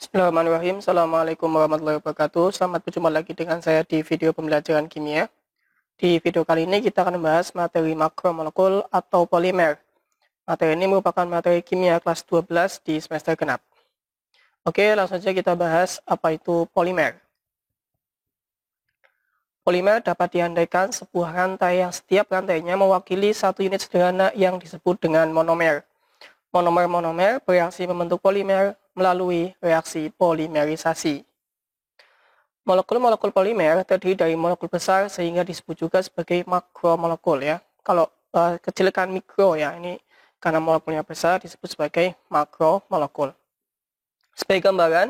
Bismillahirrahmanirrahim. Assalamualaikum warahmatullahi wabarakatuh. Selamat berjumpa lagi dengan saya di video pembelajaran kimia. Di video kali ini kita akan membahas materi makromolekul atau polimer. Materi ini merupakan materi kimia kelas 12 di semester genap. Oke, langsung saja kita bahas apa itu polimer. Polimer dapat diandaikan sebuah rantai yang setiap rantainya mewakili satu unit sederhana yang disebut dengan monomer. Monomer-monomer bereaksi membentuk polimer melalui reaksi polimerisasi. Molekul-molekul polimer terdiri dari molekul besar sehingga disebut juga sebagai makromolekul ya. Kalau kecilkan mikro ya, ini karena molekulnya besar disebut sebagai makromolekul. Sebagai gambaran,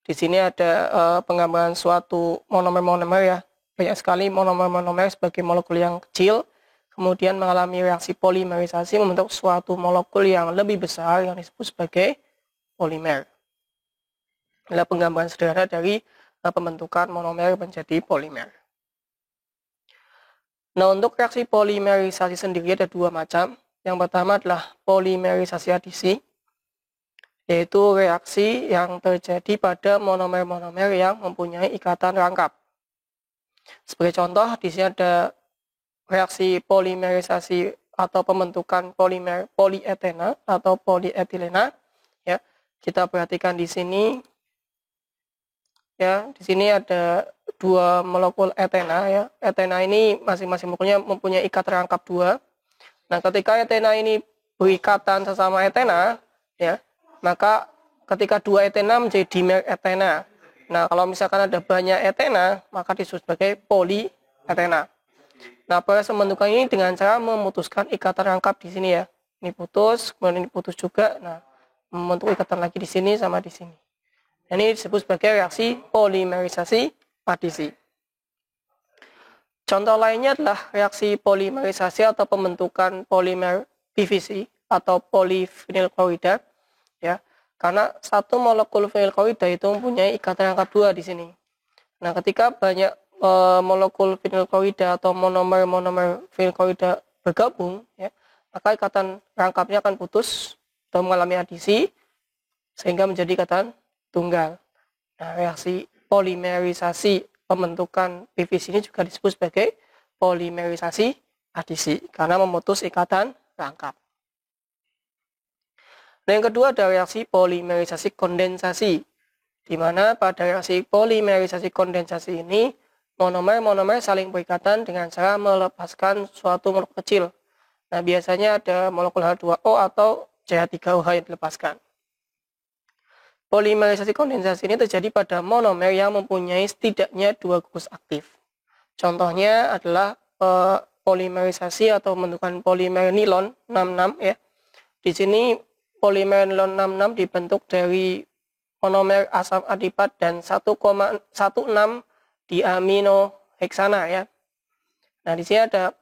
di sini ada penggambaran suatu monomer-monomer ya. Banyak sekali monomer-monomer sebagai molekul yang kecil kemudian mengalami reaksi polimerisasi membentuk suatu molekul yang lebih besar yang disebut sebagai polimer. Inilah penggambaran sederhana dari pembentukan monomer menjadi polimer. Nah, untuk reaksi polimerisasi sendiri ada dua macam. Yang pertama adalah polimerisasi adisi, yaitu reaksi yang terjadi pada monomer-monomer yang mempunyai ikatan rangkap. Sebagai contoh, di sini ada reaksi polimerisasi atau pembentukan polimer polietena atau polietilena ya. Kita perhatikan di sini ya, di sini ada dua molekul etena ya. Etena ini masing-masing molekulnya mempunyai ikatan rangkap dua. Nah, ketika etena ini berikatan sesama etena ya, maka ketika dua etena menjadi dimer etena. Nah, kalau misalkan ada banyak etena, maka disebut sebagai polietena. Nah, proses pembentukan ini dengan cara memutuskan ikatan rangkap di sini ya. Ini putus, kemudian ini putus juga. Nah, membentuk ikatan lagi di sini sama di sini. Ini disebut sebagai reaksi polimerisasi adisi. Contoh lainnya adalah reaksi polimerisasi atau pembentukan polimer PVC atau polivinyl klorida ya. Karena satu molekul vinyl klorida itu mempunyai ikatan rangkap dua di sini. Nah, ketika banyak molekul vinyl klorida atau monomer-monomer vinyl klorida bergabung ya, maka ikatan rangkapnya akan putus atau mengalami adisi sehingga menjadi ikatan tunggal. Nah, reaksi polimerisasi pembentukan PVC ini juga disebut sebagai polimerisasi adisi karena memutus ikatan rangkap. Nah, yang kedua ada reaksi polimerisasi kondensasi, di mana pada reaksi polimerisasi kondensasi ini monomer-monomer saling berikatan dengan cara melepaskan suatu molekul kecil. Nah, biasanya ada molekul H2O atau CH3OH yang dilepaskan. Polimerisasi kondensasi ini terjadi pada monomer yang mempunyai setidaknya dua gugus aktif. Contohnya adalah polimerisasi atau pembentukan polimer nilon 66 ya. Di sini polimer nilon 66 dibentuk dari monomer asam adipat dan 1,16 diaminoheksana ya. Nah, di sini ada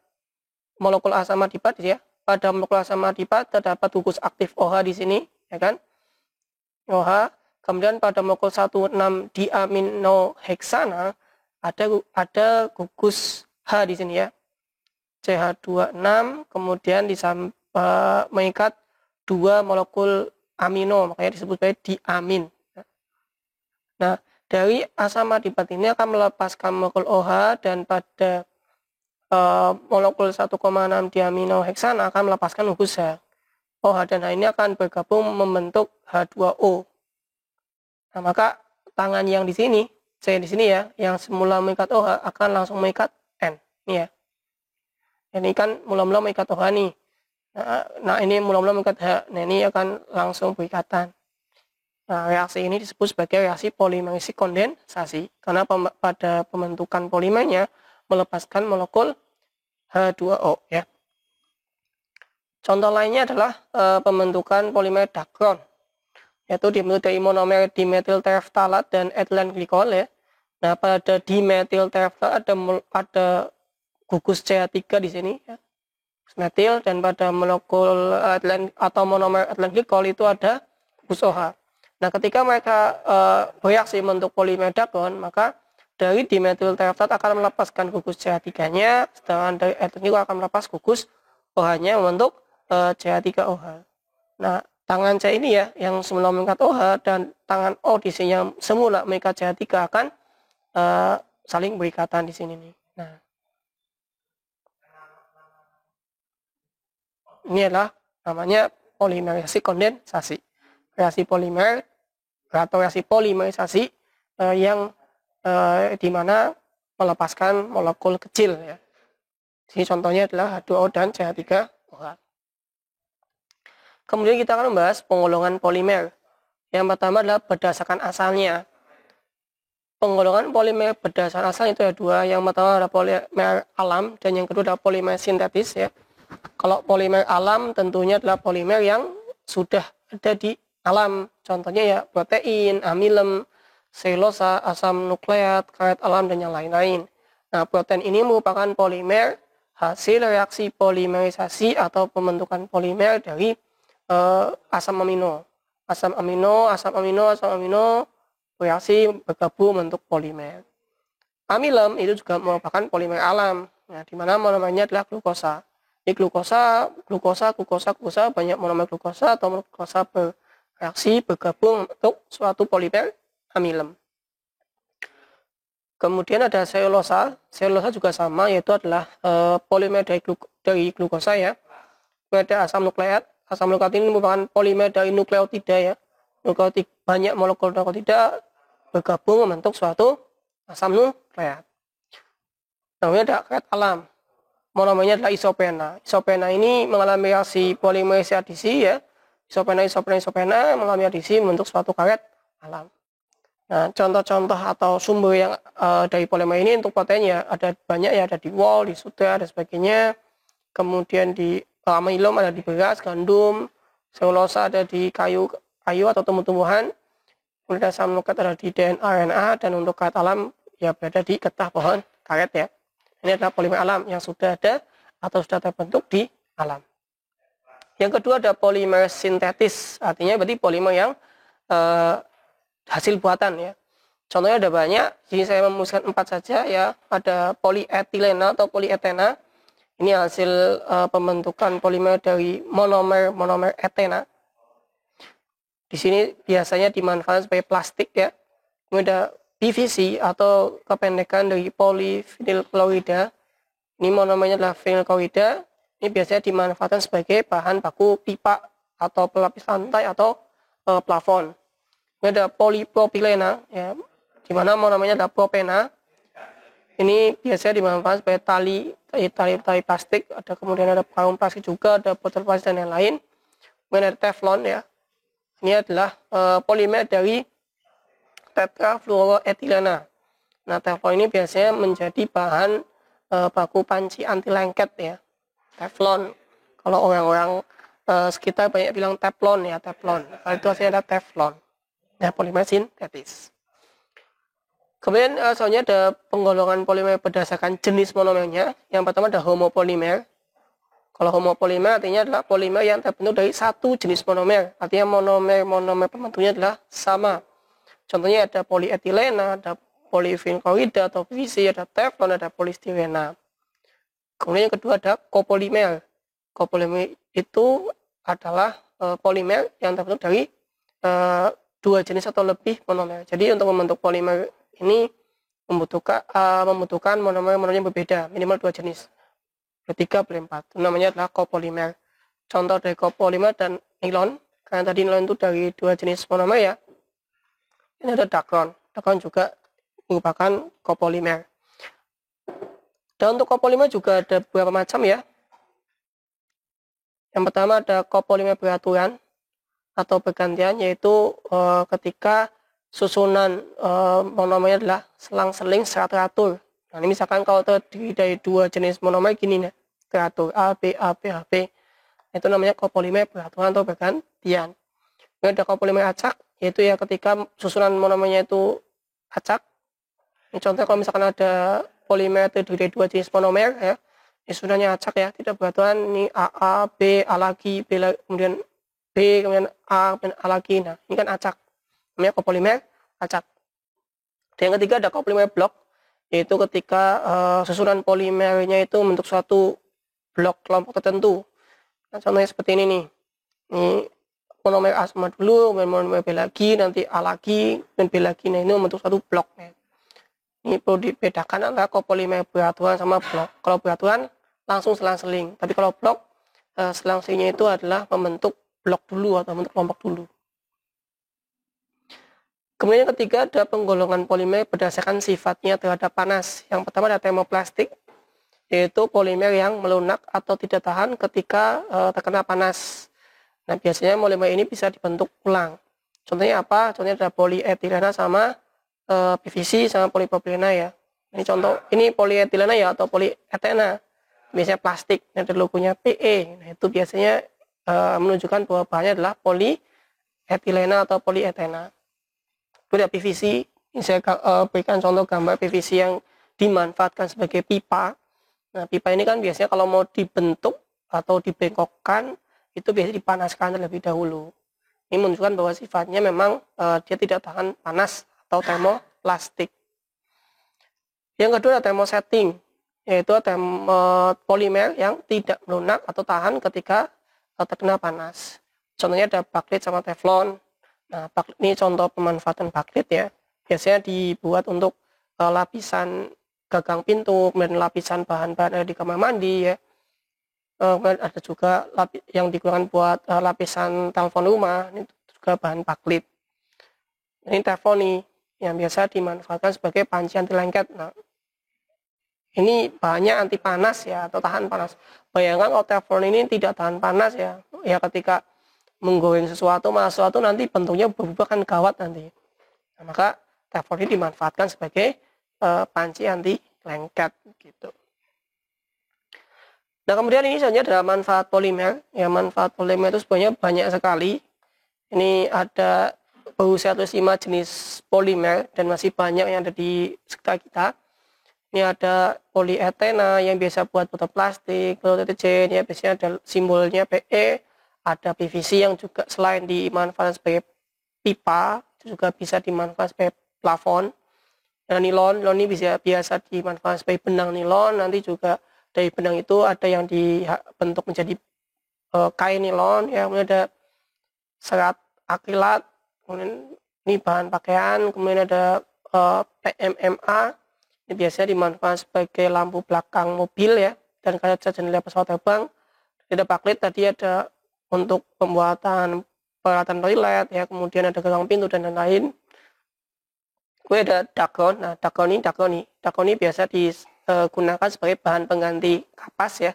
molekul asam adipat ya. Pada molekul asam adipat terdapat gugus aktif OH di sini, ya kan? OH. Kemudian pada molekul 16 diaminoheksana ada gugus H di sini ya. CH26 kemudian mengikat dua molekul amino, makanya disebut sebagai diamin. Nah, dari asam adipat ini akan melepaskan molekul OH dan pada molekul 1,6 diaminoheksana akan melepaskan gugus H. OH dan H ini akan bergabung membentuk H2O. Nah, maka tangan yang di sini, C di sini ya, yang semula mengikat OH akan langsung mengikat N. Ini ya. Ini kan mula-mula mengikat OH nih. Nah, ini mula-mula mengikat H. Nah, ini akan langsung berikatan. Nah, reaksi ini disebut sebagai reaksi polimerisasi kondensasi karena pada pembentukan polimernya melepaskan molekul H2O ya. Contoh lainnya adalah pembentukan polimer dacron, yaitu dibentuk dari monomer dimetil tereftalat dan etilen glikol ya. Nah, pada dimetil tereftalat ada gugus CH3 di sini ya. Metil, dan pada molekul etilen atau monomer etilen glikol itu ada gugus OH. Nah, ketika mereka bereaksi membentuk polimer dacron, maka dari dimetil tereftalat akan melepaskan gugus CH3-nya, sedangkan dari etilen glikol akan melepas gugus OH-nya membentuk CH3OH. Nah, tangan C ini ya, yang semula mengikat OH dan tangan O di sini yang semula mengikat CH3 akan saling berikatan di sini nih. Nah, ini adalah namanya polimerisasi kondensasi. Reaksi polimer atau reaksi polimerisasi yang dimana melepaskan molekul kecil ya. Sini contohnya adalah H2O dan CH3OH. Kemudian kita akan membahas penggolongan polimer. Yang pertama adalah berdasarkan asalnya. Penggolongan polimer berdasarkan asal itu ada dua. Yang pertama adalah polimer alam dan yang kedua adalah polimer sintetis ya. Kalau polimer alam tentunya adalah polimer yang sudah ada di alam. Contohnya ya protein, amilem, selulosa, asam nukleat, karet alam dan yang lain-lain. Nah, protein ini merupakan polimer hasil reaksi polimerisasi atau pembentukan polimer dari asam amino. Asam amino reaksi bergabung membentuk polimer. Amilem itu juga merupakan polimer alam. Nah, di mana monomernya adalah glukosa. Ini glukosa, banyak monomer glukosa atau glukosa bereaksi bergabung untuk suatu polimer amilem. Kemudian ada selulosa. Selulosa juga sama, yaitu adalah polimer dari glukosa ya. Ada asam nukleat. Asam nukleat ini merupakan polimer dari nukleotida ya. Banyak molekul nukleotida bergabung membentuk suatu asam nukleat. Kemudian ada karet alam. Monomernya adalah isopena. Isopena ini mengalami reaksi polimerisasi adisi ya. Isopena mengalami adisi membentuk suatu karet alam. Nah, contoh-contoh atau sumber yang dari polimer ini untuk protein ya ada banyak ya, ada di wol, di sutra dan sebagainya. Kemudian di amilem ada di beras, gandum, selulosa ada di kayu atau tumbuh-tumbuhan. Kemudian asam nukleat ada di DNA, RNA, dan untuk karet alam ya berada di getah pohon karet ya. Ini adalah polimer alam yang sudah ada atau sudah terbentuk di alam. Yang kedua ada polimer sintetis, artinya berarti polimer yang hasil buatan ya. Contohnya ada banyak, jadi saya merumuskan 4 saja ya. Ada polietilena atau polietena. Ini hasil pembentukan polimer dari monomer etena. Di sini biasanya dimanfaatkan sebagai plastik ya. Kemudian ada PVC atau kependekan dari polyvinyl chlorida. Ini monomernya adalah vinyl chlorida. Ini biasanya dimanfaatkan sebagai bahan baku pipa atau pelapis lantai atau plafon. Kemudian ada polipropilena ya, di mana monomernya adalah propena. Ini biasanya dimanfaatkan sebagai tali plastik. Ada kemudian ada karung plastik juga, ada botol plastik dan lain-lain. Kemudian ada teflon ya. Ini adalah polimer dari tetrafluoroetilena. Nah, teflon ini biasanya menjadi bahan baku panci anti lengket ya. Teflon. Kalau orang-orang sekitar banyak bilang teflon ya, teflon. Kalau itu hasilnya ada teflon. Nah, polimer sintetis. Kemudian soalnya ada penggolongan polimer berdasarkan jenis monomernya. Yang pertama ada homopolimer. Kalau homopolimer artinya adalah polimer yang terbentuk dari satu jenis monomer. Artinya monomer pembentuknya adalah sama. Contohnya ada polietilena, ada polyvinyl chlorida atau PVC, ada teflon, ada polistirena. Kemudian yang kedua ada copolimer. Copolimer itu adalah polimer yang terbentuk dari dua jenis atau lebih monomer. Jadi untuk membentuk polimer ini membutuhkan monomer yang berbeda, minimal 2 jenis. 3 boleh 4. Itu namanya adalah copolimer. Contoh dari copolimer dan nilon, karena tadi nilon itu dari 2 jenis monomer ya. Ini ada dacron. Dacron juga merupakan copolimer. Dan untuk copolimer juga ada beberapa macam ya. Yang pertama ada copolimer beraturan atau bergantian, yaitu ketika susunan monomernya adalah selang-seling secara teratur. Nah, ini misalkan kalau terdiri dari 2 jenis monomer gini nih, teratur A, B, HB. Itu namanya copolimer beraturan atau bergantian. Kemudian ada copolimer acak, yaitu ya ketika susunan monomernya itu acak. Ini contoh kalau misalkan ada polimer terdiri dari 2 jenis monomer ya, ini susunannya acak ya, tidak beraturan. Ini AA, B, A lagi, kemudian B, kemudian A, kemudian A lagi. Nah, ini kan acak. Namanya copolimer acak. Dan yang ketiga ada copolimer blok, yaitu ketika susunan polimernya itu membentuk suatu blok kelompok tertentu. Nah, contohnya seperti ini nih. Ini monomer A sama dulu, kemudian monomer B lagi, nanti A lagi, dan B lagi. Nah, ini membentuk satu blok. Ya. Ini perlu dibedakan antara kopolimer beraturan sama blok. Kalau beraturan langsung selang-seling, tapi kalau blok selang-selingnya itu adalah membentuk blok dulu atau membentuk kelompok dulu. Kemudian yang ketiga ada penggolongan polimer berdasarkan sifatnya terhadap panas. Yang pertama ada termoplastik, yaitu polimer yang melunak atau tidak tahan ketika terkena panas. Nah, biasanya polimer ini bisa dibentuk ulang. Contohnya apa? Contohnya ada polietilena sama PVC sama polipropilena ya. Ini contoh, ini polietilena ya atau polietena. Biasanya plastik, ini ada logonya PE. Nah, itu biasanya menunjukkan bahwa bahannya adalah polietilena atau polietena. Kemudian PVC, ini saya berikan contoh gambar PVC yang dimanfaatkan sebagai pipa. Nah, pipa ini kan biasanya kalau mau dibentuk atau dibengkokkan, itu biasanya dipanaskan terlebih dahulu. Ini menunjukkan bahwa sifatnya memang dia tidak tahan panas atau termoplastik. Yang kedua ada thermosetting, yaitu polimer yang tidak melunak atau tahan ketika terkena panas. Contohnya ada backlit sama teflon. Nah, ini contoh pemanfaatan backlit ya. Biasanya dibuat untuk lapisan gagang pintu, kemudian lapisan bahan-bahan di kamar mandi ya. Kemudian ada juga yang digunakan buat lapisan telepon rumah, ini juga bahan backlit. Ini teflon nih, yang biasa dimanfaatkan sebagai panci anti lengket. Nah, ini bahannya anti panas ya, atau tahan panas. Bayangkan kalau teflon ini tidak tahan panas ya, ketika menggoreng sesuatu, nanti bentuknya berubah kan gawat nanti. Nah, maka teflon ini dimanfaatkan sebagai panci anti lengket gitu. Nah, kemudian ini saja adalah manfaat polimer. Ya, manfaat polimer itu sebenarnya banyak sekali. Ini ada baru 105 jenis polimer dan masih banyak yang ada di sekitar kita. Ini ada polietena yang biasa buat botol plastik, botol deterjen ya, biasanya ada simbolnya PE. Ada PVC yang juga selain dimanfaatkan sebagai pipa, itu juga bisa dimanfaatkan sebagai plafon. Dan nilon ini biasa dimanfaatkan sebagai benang nilon. Nanti juga dari benang itu ada yang dibentuk menjadi kain nilon. Ya, kemudian ada serat akrilat. Kemudian ini bahan pakaian. Kemudian ada PMMA. Ini biasanya dimanfaatkan sebagai lampu belakang mobil ya, dan kaca jendela pesawat terbang. Ada backlit tadi ada untuk pembuatan peralatan toilet ya, kemudian ada gagang pintu dan lain-lain. Kemudian ada dagon. Nah, dagon ini biasa digunakan sebagai bahan pengganti kapas ya,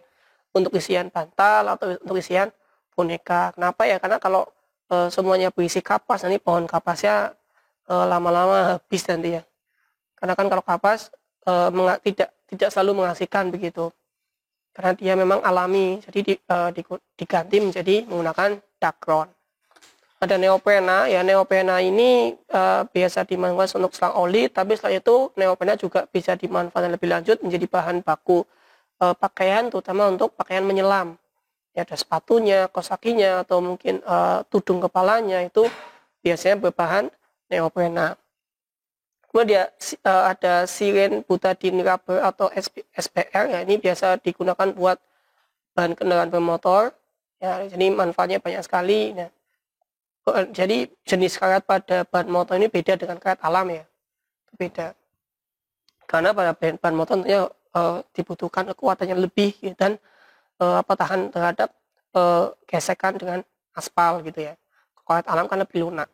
untuk isian bantal atau untuk isian boneka. Kenapa ya? Karena kalau semuanya berisi kapas, nanti pohon kapasnya lama-lama habis nanti ya. Karena kan kalau kapas tidak selalu mengasihkan begitu. Karena dia memang alami, jadi diganti menjadi menggunakan dagon. Ada neoprena, ya neoprena ini biasa dimanfaatkan untuk selang oli, tapi setelah itu neoprena juga bisa dimanfaatkan lebih lanjut menjadi bahan baku pakaian, terutama untuk pakaian menyelam. Ya, ada sepatunya, kaos kakinya, atau mungkin tudung kepalanya itu biasanya berbahan neoprena. Kemudian ada siren butadiene rubber atau SBR, ya ini biasa digunakan buat bahan kendaraan bermotor. Ya, jadi manfaatnya banyak sekali. Nah, jadi jenis karet pada bahan motor ini beda dengan karet alam ya, beda. Karena pada bahan motor tentunya dibutuhkan kekuatannya lebih gitu, dan tahan terhadap gesekan dengan aspal gitu ya. Karet alam kan lebih lunak.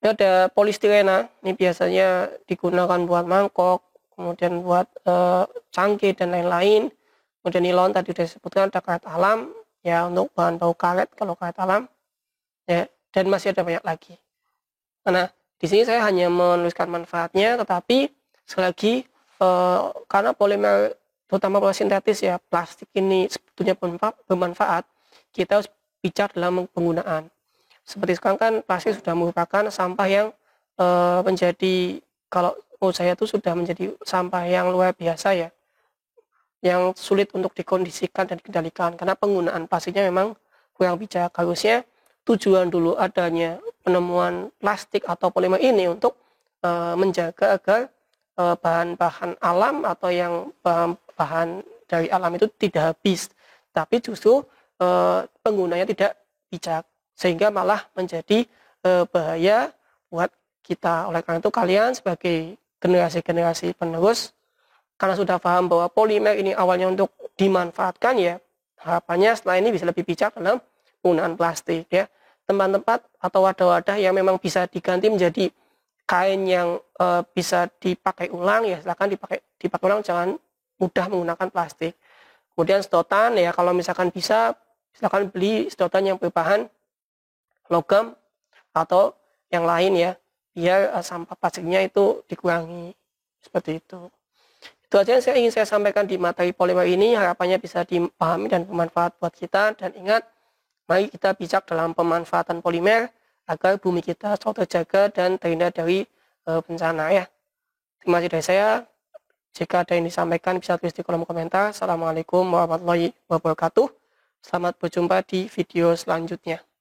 Ini ada polistirena, ini biasanya digunakan buat mangkok, kemudian buat cangkir dan lain-lain. Kemudian nilon tadi sudah disebutkan, ada karet alam ya untuk bahan baku karet kalau karet alam ya, dan masih ada banyak lagi. Nah, di sini saya hanya menuliskan manfaatnya, tetapi sekali lagi karena polimer terutama polimer sintetis ya, plastik ini sebetulnya bermanfaat, kita harus bicara dalam penggunaan. Seperti sekarang kan plastik sudah merupakan sampah yang menjadi, kalau menurut saya itu sudah menjadi sampah yang luar biasa ya, yang sulit untuk dikondisikan dan dikendalikan karena penggunaan plastiknya memang kurang bijak. Harusnya tujuan dulu adanya penemuan plastik atau polimer ini untuk menjaga agar bahan-bahan alam atau yang bahan dari alam itu tidak habis, tapi justru penggunanya tidak bijak. sehingga malah menjadi bahaya buat kita. Oleh karena itu kalian sebagai generasi-generasi penerus, karena sudah paham bahwa polimer ini awalnya untuk dimanfaatkan ya, harapannya setelah ini bisa lebih bijak dalam penggunaan plastik ya. Tempat-tempat atau wadah-wadah yang memang bisa diganti menjadi kain yang bisa dipakai ulang ya, silakan dipakai ulang, jangan mudah menggunakan plastik. Kemudian sedotan ya, kalau misalkan bisa silakan beli sedotan yang berbahan logam atau yang lain ya, biar sampah plastiknya itu dikurangi, seperti itu. Itu aja yang ingin saya sampaikan di materi polimer ini, harapannya bisa dipahami dan bermanfaat buat kita. Dan ingat, mari kita bijak dalam pemanfaatan polimer agar bumi kita selalu terjaga dan terhindar dari bencana ya. Terima kasih dari saya. Jika ada yang disampaikan bisa tulis di kolom komentar. Assalamualaikum warahmatullahi wabarakatuh. Selamat berjumpa di video selanjutnya.